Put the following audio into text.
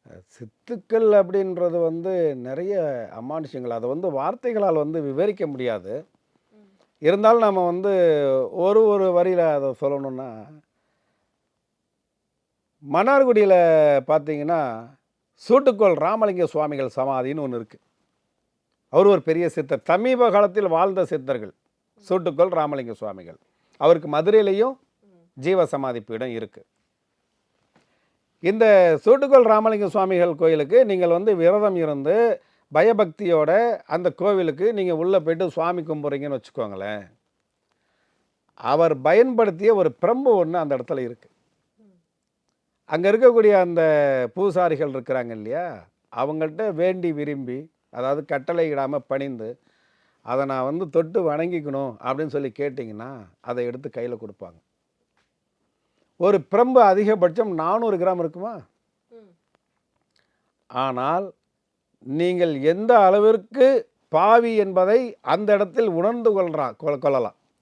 சித்துக்கள் அப்படின்றது வந்து நிறைய அமானுஷ்யங்கள். அதை வந்து வார்த்தைகளால் வந்து விவரிக்க முடியாது. ம். இருந்தாலும் நம்ம வந்து ஒரு ஒரு வரியில அத சொல்லணும்னா, மன்னார்குடியில பார்த்தீங்கன்னா, சூட்டுக்கோள் ராமலிங்க சுவாமிகள் சமாதின்னு ஒண்ணு இருக்கு. அவரு ஒரு பெரிய சித்தர். சமீப காலத்தில் வாழ்ந்த சித்தர்கள். ம். சூட்டுக்கோள் ராமலிங்க சுவாமிகள். அவருக்கு மதுரையிலயும் ம். ஜீவ சமாதி பீடம் இருக்கு. இந்த சூட்டுக்கோள் ராமலிங்க சுவாமிகள் கோயிலுக்கு நீங்கள் வந்து விரதம் இருந்து, பயபக்தியோட அந்த கோவிலுக்கு நீங்க உள்ள போயிட்டு சுவாமி கும்பிட்றீங்கன்னு வச்சுக்கோங்களேன். அவர் பயன்படுத்திய ஒரு பிரம்பு ஒண்ணு அந்த இடத்துல இருக்கு. ம். அங்க இருக்கக்கூடிய அந்த பூசாரிகள் இருக்கிறாங்க இல்லையா? அவங்கள்ட்ட வேண்டி விரும்பி, அதாவது கட்டளையிடாம பணிந்து, அத நான் வந்து தொட்டு வணங்கிக்கணும் அப்படின்னு சொல்லி கேட்டீங்கன்னா, அத எடுத்து கையில குடுப்பாங்க. ஒரு பிரம்பு அதிகபட்சம் 400 கிராம் இருக்குமா? ம். ஆனால் நீங்கள் எந்த அளவிற்கு பாவி என்பதை அந்த இடத்தில் உணர்ந்து கொள்ளலாம்.